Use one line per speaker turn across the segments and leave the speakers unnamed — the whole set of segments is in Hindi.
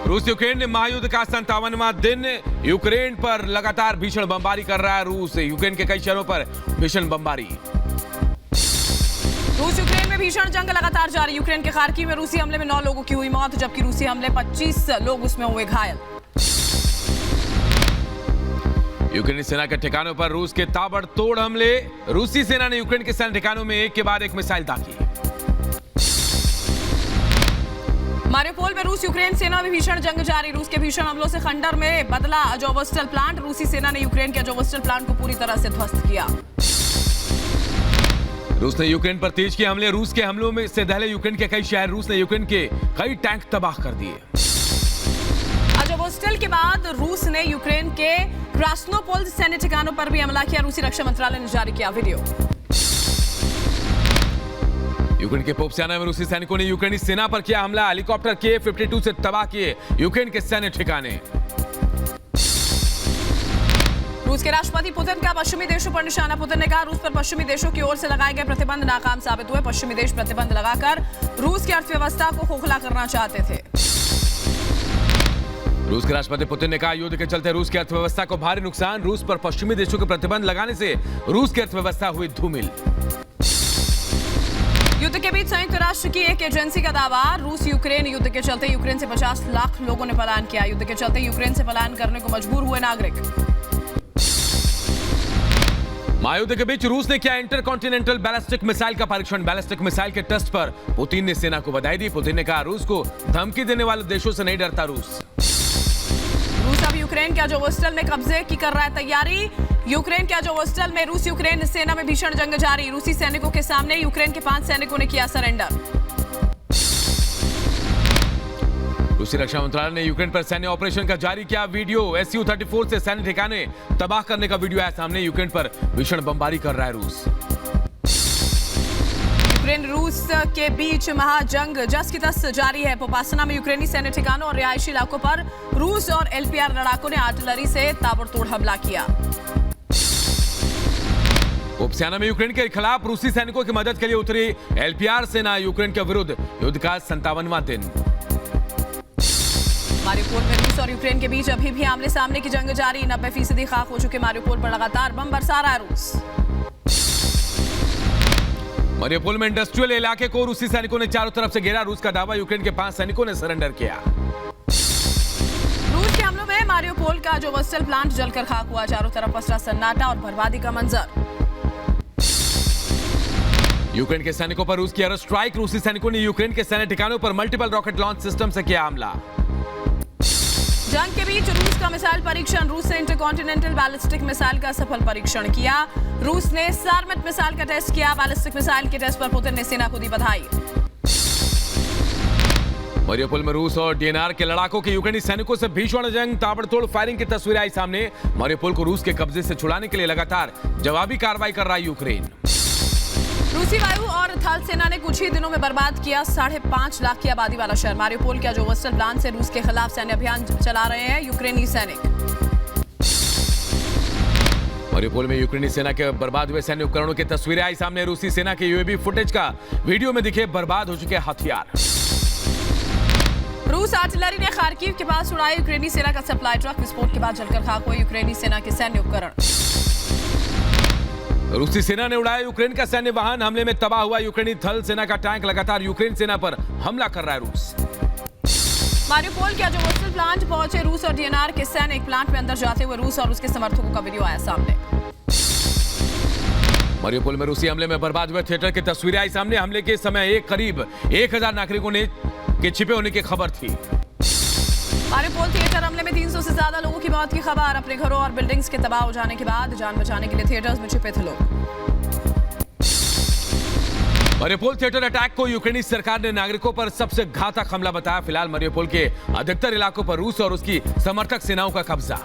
रूस यूक्रेन महायुद्ध का 57वां दिन। यूक्रेन पर लगातार भीषण बमबारी कर रहा है रूस। यूक्रेन के कई शहरों पर भीषण बमबारी।
रूस यूक्रेन में भीषण जंग लगातार जारी। यूक्रेन के खार्किव में रूसी हमले में 9 लोगों की हुई मौत, जबकि रूसी हमले 25 लोग उसमें हुए घायल।
यूक्रेनी सेना के ठिकानों पर रूस के ताबड़तोड़ हमले। रूसी सेना ने यूक्रेन के सैन्य ठिकानों में एक के बाद एक मिसाइल दागी।
मारियोपोल में रूस यूक्रेन सेना में भीषण जंग जारी। रूस के भीषण हमलों से खंडर में बदला अजोवस्टल प्लांट। रूसी सेना ने यूक्रेन के अजोवस्टल प्लांट को पूरी तरह से ध्वस्त किया।
रूस ने यूक्रेन पर तेज किए हमले। रूस के हमलों में से दहले यूक्रेन के कई शहर। रूस ने यूक्रेन के कई टैंक तबाह कर दिए।
अजोवस्टल के बाद रूस ने यूक्रेन के क्रास्नोपोल सैन्य ठिकानों पर भी हमला किया। रूसी रक्षा मंत्रालय ने जारी किया वीडियो।
यूक्रेन के पोप्सियाना में रूसी सैनिकों ने यूक्रेनी सेना पर किया हमला। हेलीकॉप्टर K-52 से तबाह किए यूक्रेन के सैन्य ठिकाने।
रूस के राष्ट्रपति पुतिन का पश्चिमी देशों पर निशाना। पुतिन ने कहा रूस पर पश्चिमी देशों की ओर से लगाए गए प्रतिबंध नाकाम साबित हुए। पश्चिमी देश प्रतिबंध लगाकर रूस की अर्थव्यवस्था को खोखला करना चाहते थे।
रूस के राष्ट्रपति पुतिन ने कहा युद्ध के चलते रूस की अर्थव्यवस्था को भारी नुकसान। रूस पर पश्चिमी देशों के प्रतिबंध लगाने से रूस की अर्थव्यवस्था हुई धूमिल।
युद्ध के बीच संयुक्त राष्ट्र की एक एजेंसी का दावा, रूस यूक्रेन युद्ध के चलते यूक्रेन से 50 लाख लोगों ने पलायन किया। युद्ध के चलते यूक्रेन से पलायन करने को मजबूर हुए नागरिक।
महायुद्ध के बीच रूस ने किया इंटरकॉन्टिनेंटल बैलिस्टिक मिसाइल का परीक्षण। बैलिस्टिक मिसाइल के टेस्ट पर पुतिन ने सेना को बधाई दी। पुतिन ने कहा रूस को धमकी देने वाले देशों से नहीं डरता रूस।
रूस अब यूक्रेन के अजोवस्टल में कब्जे की कर रहा है तैयारी। यूक्रेन के अजोवस्टल में रूस यूक्रेन सेना में भीषण जंग जारी। रूसी सैनिकों के सामने यूक्रेन के 5 सैनिकों ने किया सरेंडर।
रूसी रक्षा मंत्रालय ने यूक्रेन पर सैन्य ऑपरेशन का जारी किया वीडियो। Su-34 से सैन्य ठिकाने तबाह करने का वीडियो आया सामने। यूक्रेन पर भीषण बमबारी कर रहा है रूस।
यूक्रेन रूस के बीच महाजंग जस की तस जारी है। पोपासना में यूक्रेनी सैन्य ठिकानों और रिहायशी इलाकों पर रूस और LPR लड़ाकों ने आर्टिलरी से ताबड़तोड़ हमला किया।
पोप्सियाना में यूक्रेन के खिलाफ रूसी सैनिकों की मदद के लिए उतरी LPR सेना। यूक्रेन के विरुद्ध युद्ध का 57वां दिन।
मारियोपोल में रूस और यूक्रेन के बीच अभी भी आमने सामने की जंग जारी। 90% खाक हो चुके मारियोपोल पर लगातार बम बरसा रहा है रूस।
मारियोपोल में इंडस्ट्रियल इलाके को रूसी सैनिकों ने चारों तरफ से घेरा। रूस का दावा यूक्रेन के 5 सैनिकों ने सरेंडर किया।
रूस के हमलों में मारियोपोल का अजोवस्टल प्लांट जलकर खाक हुआ। चारों तरफ पसरा सन्नाटा और बर्बादी का मंजर।
यूक्रेन के सैनिकों पर रूस की एयर स्ट्राइक। रूसी सैनिकों ने यूक्रेन के सैन्य ठिकानों पर मल्टीपल रॉकेट लॉन्च सिस्टम से किया हमला।
जंग के बीच रूस का मिसाइल परीक्षण। रूस ने इंटरकॉन्टिनेंटल बैलिस्टिक मिसाइल का सफल परीक्षण किया। रूस ने सार्मेट मिसाइल का टेस्ट किया। बैलिस्टिक मिसाइल के टेस्ट पर पुतिन ने सेना को दी बधाई।
मारियोपोल में रूस और DNR के लड़ाकों के यूक्रेनी सैनिकों से भीषण जंग। ताबड़तोड़ फायरिंग की तस्वीरें आई सामने। मारियोपोल को रूस के कब्जे से छुड़ाने के लिए लगातार जवाबी कार्रवाई कर रहा है यूक्रेन।
रूसी वायु और थल सेना ने कुछ ही दिनों में बर्बाद किया 5.5 लाख की आबादी वाला शहर। मारियोपोल के अजोवस्टल प्लांट से रूस के खिलाफ सैन्य अभियान चला रहे हैं यूक्रेनी सैनिक।
मारियोपोल में यूक्रेनी सेना के बर्बाद हुए सैन्य उपकरणों की तस्वीरें आई सामने। रूसी सेना के UAV फुटेज का वीडियो में दिखे बर्बाद हो चुके हथियार।
रूस आर्टिलरी ने खार्किव के पास उड़ाया यूक्रेनी सेना का सप्लाई ट्रक। विस्फोट के बाद जलकर खाक हुए यूक्रेनी सेना के सैन्य उपकरण।
रूसी सेना ने उड़ाया यूक्रेन का सैन्य वाहन। हमले में तबाह हुआ यूक्रेनी थल सेना का टैंक। लगातार यूक्रेन सेना पर हमला कर रहा है रूस।
मारियोपोल के अजोवस्टल प्लांट पहुंचे रूस और DNR के सैनिक। प्लांट में अंदर जाते हुए रूस और उसके समर्थकों का वीडियो आया सामने।
मारियोपोल में रूसी हमले में बर्बाद हुए थिएटर की तस्वीरें आई सामने। हमले के समय करीब 1000 नागरिकों के छिपे होने की खबर थी।
मारियोपोल थिएटर हमले में 300 से ज्यादा लोगों की मौत की खबर। अपने घरों और बिल्डिंग्स के तबाह हो जाने के बाद जान बचाने के लिए थिएटर्स में छिपे थे लोग।
मारियोपोल थिएटर अटैक को यूक्रेनी सरकार ने नागरिकों पर सबसे घातक हमला बताया। फिलहाल मारियोपोल के अधिकतर इलाकों पर रूस और उसकी समर्थक सेनाओं का कब्जा।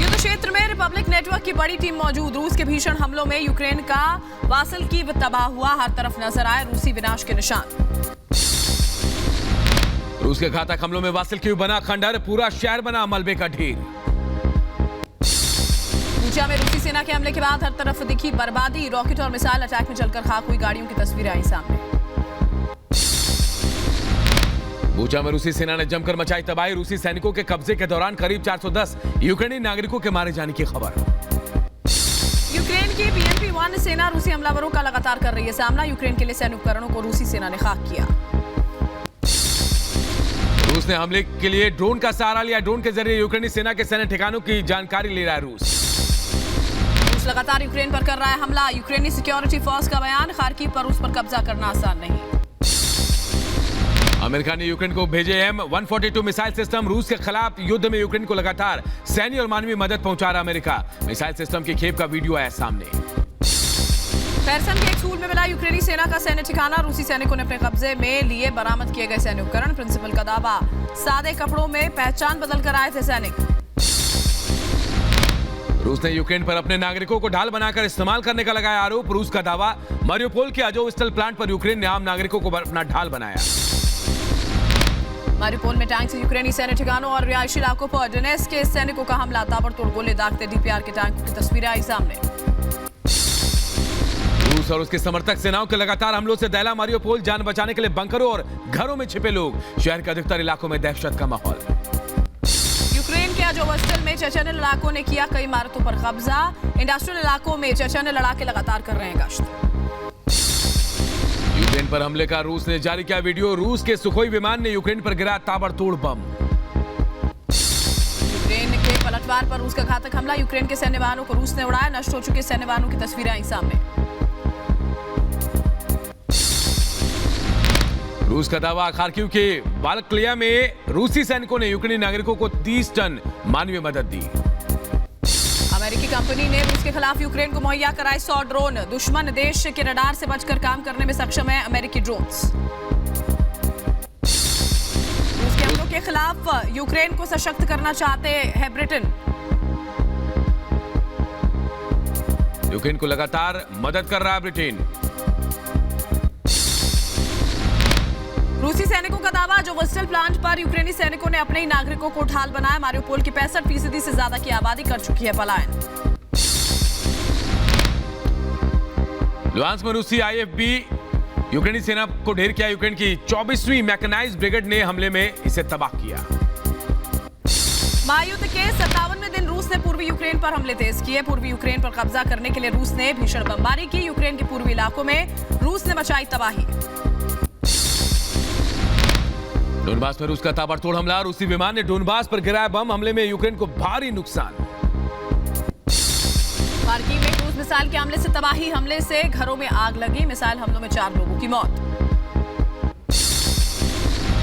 युद्ध क्षेत्र में रिपब्लिक नेटवर्क की बड़ी टीम मौजूद। रूस के भीषण हमलों में यूक्रेन का वासिल्कीव तबाह हुआ। हर तरफ नजर आए रूसी विनाश के निशान।
रूस के घातक हमलों में वासिल्कीव बना खंडहर। पूरा शहर बना मलबे का ढेर।
बूचा में रूसी सेना के हमले के बाद हर तरफ दिखी बर्बादी। रॉकेट और मिसाइल अटैक में जलकर खाक हुई गाड़ियों की तस्वीरें आई सामने।
बूचा में रूसी सेना ने जमकर मचाई तबाही। रूसी सैनिकों के कब्जे के दौरान करीब 410 यूक्रेनी नागरिकों के मारे जाने की खबर।
यूक्रेन की BMP-1 सेना रूसी हमलावरों का लगातार कर रही है सामना। यूक्रेन के लिए सैन्य उपकरणों को रूसी सेना ने खाक किया।
रूस ने हमले के लिए ड्रोन का सहारा लिया। ड्रोन के जरिए यूक्रेनी सेना के सैन्य ठिकानों की जानकारी ले रहा है रूस।
लगातार यूक्रेन पर कर रहा है हमला। यूक्रेनी सिक्योरिटी फोर्स का बयान, खार्किव पर रूस पर कब्जा करना आसान नहीं।
अमेरिका ने यूक्रेन को भेजे M142 मिसाइल सिस्टम। रूस के खिलाफ युद्ध में यूक्रेन को लगातार सैन्य और मानवीय मदद पहुंचा रहा अमेरिका। मिसाइल सिस्टम की खेप का वीडियो आया सामने।
खैरसन के एक स्कूल में मिला यूक्रेनी सेना का सैन्य ठिकाना। रूसी सैनिकों ने अपने कब्जे में लिए बरामद किए गए सैन्य उपकरण। प्रिंसिपल का दावा, सादे कपड़ों में पहचान बदल कर आए थे सैनिक।
रूस ने यूक्रेन पर अपने नागरिकों को ढाल बनाकर इस्तेमाल करने का लगाया आरोप। रूस का दावा, मारियोपोल के अजोवस्टल प्लांट पर यूक्रेन ने आम नागरिकों को अपना ढाल बनाया।
मारियोपोल में टैंक से यूक्रेनी सैन्य ठिकानों और रिहायशी इलाकों पर डोनेट्स्क के सैनिकों का हमला। ताबड़तोड़ गोले दागते DPR के टैंकों की तस्वीरें आई सामने।
रूस और उसके समर्थक सेनाओं के लगातार हमलों से दहला मारियोपोल। जान बचाने के लिए बंकरों और घरों में छिपे लोग। शहर के अधिकतर इलाकों में दहशत का माहौल।
यूक्रेन के अजोवस्टल में चेचन्य लड़ाकों ने किया कई इमारतों पर कब्जा। इंडस्ट्रियल इलाकों में चेचन्य लड़ाके लगातार कर रहे हैं गश्त।
यूक्रेन पर हमले का रूस ने जारी किया वीडियो। रूस के सुखोई विमान ने यूक्रेन पर गिराया ताबड़तोड़ बम।
यूक्रेन के पलटवार पर रूस का घातक हमला। यूक्रेन के सैन्य वाहनों को रूस ने उड़ाया। नष्ट हो चुके सैन्य वाहनों की तस्वीरें आई सामने।
रूस का दावा, खार्किव के बालक्लिया में रूसी सैनिकों ने यूक्रेनी नागरिकों को 30 टन मानवीय मदद दी।
अमेरिकी कंपनी ने रूस के खिलाफ यूक्रेन को मुहैया कराए 100 ड्रोन। दुश्मन देश के रडार से बचकर काम करने में सक्षम है अमेरिकी ड्रोन्स। रूस के हमलों के खिलाफ यूक्रेन को सशक्त करना चाहते हैं ब्रिटेन।
यूक्रेन को लगातार मदद कर रहा है ब्रिटेन।
रूसी सैनिकों का दावा, जो वेस्टल प्लांट पर यूक्रेनी सैनिकों ने अपने ही नागरिकों को ढाल बनाया। मारियोपोल की 65% से ज्यादा की आबादी कर चुकी है पलायन।
लुहांस्क में रूसी IFB यूक्रेनी सेना को ढेर किया। यूक्रेन की 24वीं मैकेनाइज्ड ब्रिगेड ने हमले में इसे तबाह किया।
महायुद्ध के 57वें दिन रूस ने पूर्वी यूक्रेन पर हमले तेज किए। पूर्वी यूक्रेन पर कब्जा करने के लिए रूस ने भीषण बमबारी की। यूक्रेन के पूर्वी इलाकों में रूस ने मचाई तबाही।
डोनबास में रूस का ताबड़तोड़ हमला। रूसी विमान ने डोनबास पर गिराया बम। हमले में यूक्रेन को भारी नुकसान।
खार्किव में क्रूज मिसाइल के हमले से तबाही। हमले से घरों में आग लगी। मिसाइल हमलों में 4 लोगों की मौत।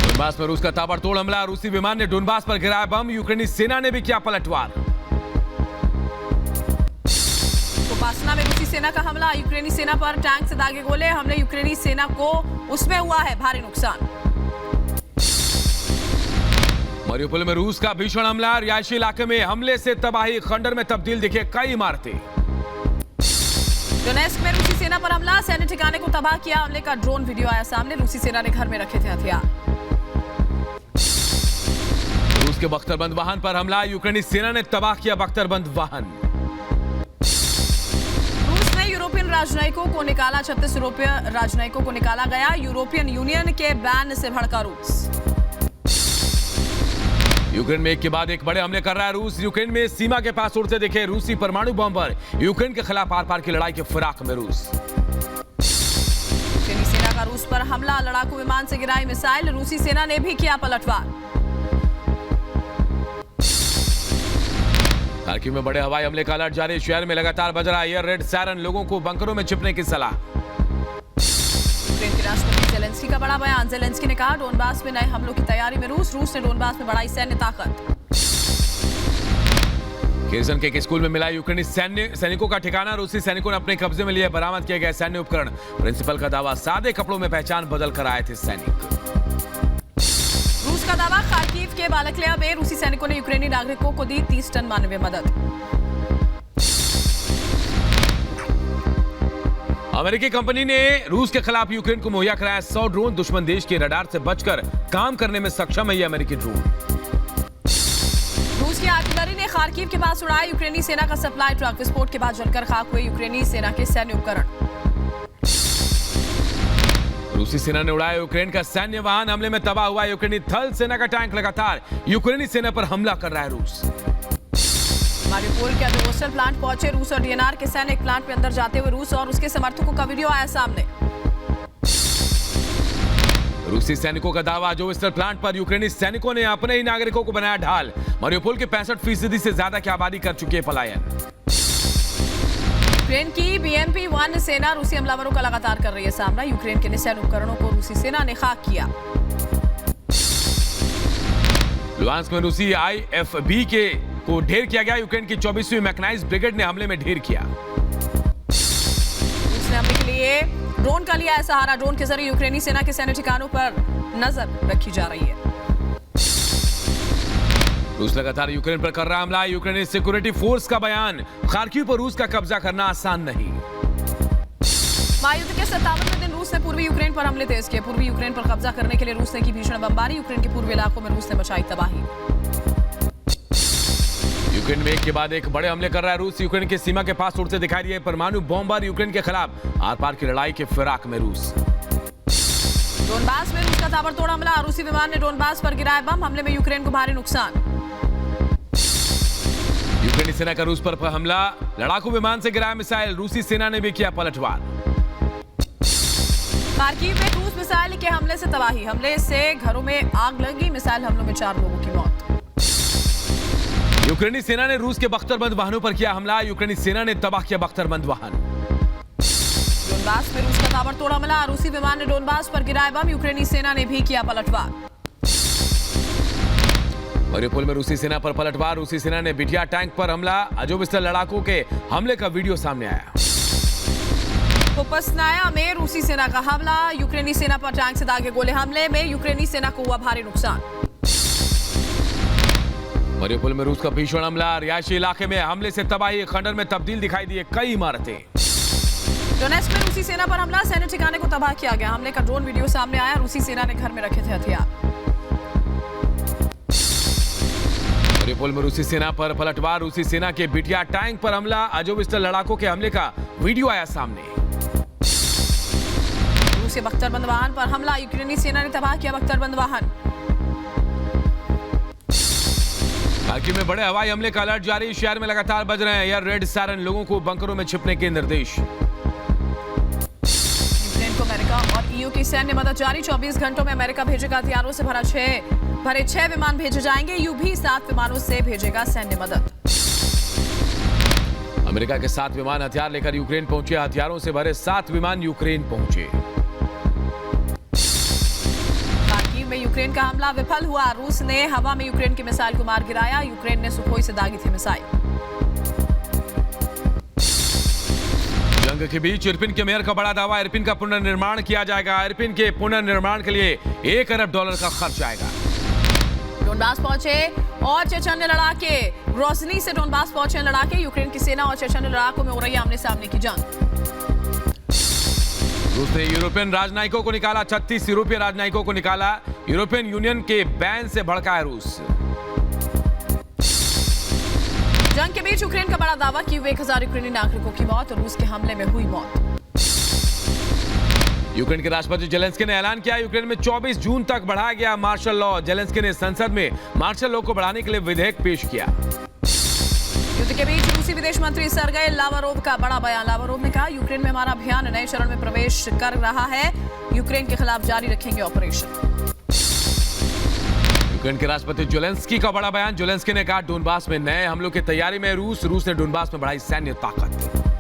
डोनबास में रूस का ताबड़तोड़ हमला। रूसी विमान ने डोनबास पर गिराया बम। यूक्रेनी सेना ने भी किया पलटवार।
कोपासना में रूसी सेना का हमला। यूक्रेनी सेना पर टैंक से दागे गोले। हमले यूक्रेनी सेना को उसमें हुआ है भारी नुकसान।
मारियोपोल में रूस का भीषण हमला। रिहायशी इलाके में हमले से तबाही। खंडर में तब्दील दिखे कई इमारतें।
डोनेट्स्क में रूसी सेना पर हमला। सैन्य ठिकाने को तबाह किया। हमले का ड्रोन वीडियो आया सामने। रूसी सेना ने घर में रखे थे हथियार।
रूस के बख्तरबंद वाहन पर हमला। यूक्रेनी सेना ने तबाह किया बख्तरबंद वाहन।
रूस ने यूरोपियन राजनयिकों को निकाला। 36 यूरोपीय राजनयिकों को निकाला गया। यूरोपियन यूनियन के बैन से भड़का रूस।
यूक्रेन में एक के बाद एक बड़े हमले कर रहा है रूस। यूक्रेन में सीमा के पास उड़ते दिखे रूसी परमाणु बम। यूक्रेन के खिलाफ आर पार की लड़ाई के फिराक में रूस।
यूक्रेनी सेना का रूस पर हमला। लड़ाकू विमान से गिराई मिसाइल। रूसी सेना ने भी किया पलटवार।
खार्किव में बड़े हवाई हमले का अलर्ट जारी। शहर में लगातार बज रहा एयर रेड सायरन। लोगों को बंकरों में छिपने की सलाह।
यूक्रेन के राष्ट्रपति ज़ेलेंस्की का बड़ा बयान। ज़ेलेंस्की ने कहा, डोनबास में नए हमलों की तैयारी में रूस। रूस ने डोनबास में बढ़ाई सैन्य ताकत।
खैरसन के एक स्कूल में मिला यूक्रेनी सैनिकों का ठिकाना। रूसी सैनिकों ने अपने कब्जे में लिए बरामद किए गए सैन्य उपकरण। प्रिंसिपल का दावा, सादे कपड़ों में पहचान बदल कर आए थे सैनिक।
रूस का दावा, खार्किव के बालक्लिया में रूसी सैनिकों ने यूक्रेनी नागरिकों को दी 30 टन मानवीय मदद।
अमेरिकी कंपनी ने रूस के खिलाफ यूक्रेन को मुहैया कराया 100 ड्रोन। दुश्मन देश के रडार से बचकर काम करने में सक्षम है ये अमेरिकी ड्रोन।
रूस की आर्टिलरी ने खार्किव के पास उड़ाया यूक्रेनी सेना का सप्लाई ट्रक। विस्फोट के बाद जलकर खाक हुए यूक्रेनी सेना के सैन्य उपकरण।
रूसी सेना ने उड़ाया यूक्रेन का सैन्य वाहन, हमले में तबाह हुआ यूक्रेनी थल सेना का टैंक। लगातार यूक्रेनी सेना पर हमला कर रहा है रूस।
मारियोपोल के अजोवस्टल प्लांट पहुंचे रूस और डीएनआर के सैनिक। प्लांट में अंदर जाते हुए रूस और उसके समर्थकों का वीडियो आया सामने।
रूसी सैनिकों का दावा, अजोवस्टल प्लांट पर यूक्रेनी सैनिकों ने अपने ही नागरिकों को बनाया ढाल। मारियोपोल के 65% से ज्यादा की आबादी कर चुकी है पलायन।
यूक्रेन की BMP-1 सेना रूसी हमलावरों का लगातार कर रही है सामना। यूक्रेन के निशान उपकरणों को रूसी सेना ने खाक किया।
लुहांस्क में रूसी IFB को ढेर किया गया। यूक्रेन की 24वीं मैकेनाइज्ड ब्रिगेड ने हमले में ढेर किया।
रूस ने हमले के लिए ड्रोन का लिया है सहारा। ड्रोन के जरिए यूक्रेनी सेना के सैन्य ठिकानों पर नजर रखी जा रही है।
रूस लगातार यूक्रेन पर कर रहा हमला। यूक्रेनी सिक्योरिटी फोर्स का बयान, खार्किव पर रूस का कब्जा करना आसान नहीं।
महायुद्ध के 57वें दिन रूस ने पूर्वी यूक्रेन पर हमले तेज किए। पूर्वी यूक्रेन पर कब्जा करने के लिए रूस ने की भीषण बमबारी। यूक्रेन के पूर्वी इलाकों में रूस ने मचाई तबाही।
यूक्रेन में एक के बाद एक बड़े हमले कर रहा है रूस। यूक्रेन की सीमा के पास उड़ते दिखाई दिए परमाणु बॉम्बर। यूक्रेन के खिलाफ आर पार की लड़ाई के फिराक में रूस।
डोनबास में रूस का ताबड़तोड़ हमला। रूसी विमान ने डोनबास पर गिराया बम। हमले में यूक्रेन को भारी नुकसान।
यूक्रेनी सेना का रूस पर हमला। लड़ाकू विमान से गिराया मिसाइल। रूसी सेना ने भी किया पलटवार।
खार्किव में क्रूज मिसाइल के हमले से तबाही। हमले से घरों में आग लगी। मिसाइल हमलों में 4 लोगों की मौत।
यूक्रेनी सेना ने रूस के बख्तरबंद वाहनों पर किया हमला। यूक्रेनी सेना ने तबाह किया बख्तरबंद वाहन।
डोनबास में रूस का ताबड़तोड़ हमला। रूसी विमान ने डोनबास पर गिराया बम। यूक्रेनी सेना ने भी किया पलटवार।
मारियोपोल में रूसी सेना पर पलटवार। रूसी सेना ने बिटिया टैंक पर हमला। अजोवस्टल लड़ाकों के हमले का वीडियो सामने आया।
पोपस्नाया में रूसी सेना का हमला। यूक्रेनी सेना पर टैंक से दागे गोले। हमले में यूक्रेनी सेना को हुआ भारी नुकसान।
मारियोपोल में रूस का भीषण हमला। रिहायशी इलाके में हमले से तबाही। खंडर में तब्दील दिखाई दिए कई इमारतें।
डोनेट्स्क में रूसी सेना पर हमला। सैन्य ठिकाने को तबाह किया गया। हमले का ड्रोन वीडियो सामने आया। रूसी सेना ने घर में रखे थे हथियार।
मारियोपोल में रूसी सेना पर पलटवार। रूसी सेना के बिटिया टैंक पर हमला। अजोवस्टल लड़ाकों के हमले का वीडियो आया सामने।
रूस के बख्तरबंद वाहन पर हमला। यूक्रेनी सेना ने तबाह किया बख्तरबंद वाहन।
खार्किव में बड़े हवाई हमले का अलर्ट जारी। शहर में लगातार बज रहे हैं एयर रेड सायरन। लोगों को बंकरों में छिपने के निर्देश।
यूक्रेन को अमेरिका और EU की सैन्य मदद जारी। 24 घंटों में अमेरिका भेजेगा हथियारों से भरे 6 विमान भेजे जाएंगे। EU भी 7 विमानों से भेजेगा सैन्य मदद।
अमेरिका के 7 विमान हथियार लेकर यूक्रेन पहुंचे। हथियारों से भरे 7 विमान यूक्रेन पहुंचे।
खार्किव में यूक्रेन का हमला विफल हुआ। रूस ने हवा में यूक्रेन की मिसाइल को मार गिराया। यूक्रेन ने सुखोई से दागी थी मिसाइल।
जंग के बीच इरपिन के मेयर का बड़ा दावा। इरपिन का पुनर्निर्माण किया जाएगा। इरपिन के पुनर्निर्माण के लिए $1 अरब का खर्च आएगा।
डोनबास पहुंचे और चेचन्य लड़ाके। ग्रोजनी से डोनबास पहुंचे लड़ाके। यूक्रेन की सेना और चेचन्य लड़ाकों में हो रही आमने सामने की जंग।
रूस ने यूरोपियन राजनयिकों को निकाला। 36 यूरोपीय राजनयिकों को निकाला। यूरोपियन यूनियन के बैन से भड़का है रूस।
जंग के बीच यूक्रेन का बड़ा दावा कि 1000 यूक्रेनी नागरिकों की मौत और रूस के हमले में हुई मौत।
यूक्रेन के राष्ट्रपति जेलेंस्की ने ऐलान किया यूक्रेन में 24 जून तक बढ़ाया गया मार्शल लॉ। जेलेंस्की ने संसद में मार्शल लॉ को बढ़ाने के लिए विधेयक पेश किया।
युद्ध के बीच रूसी विदेश मंत्री सर्गेई लावरोव का बड़ा बयान। लावरोव ने कहा यूक्रेन में हमारा अभियान नए चरण में प्रवेश कर रहा है। यूक्रेन के खिलाफ जारी रखेंगे ऑपरेशन।
यूक्रेन के राष्ट्रपति जेलेंस्की का बड़ा बयान। जेलेंस्की ने कहा डोनबास में नए हमलों की तैयारी में रूस ने डोनबास में बढ़ाई सैन्य ताकत।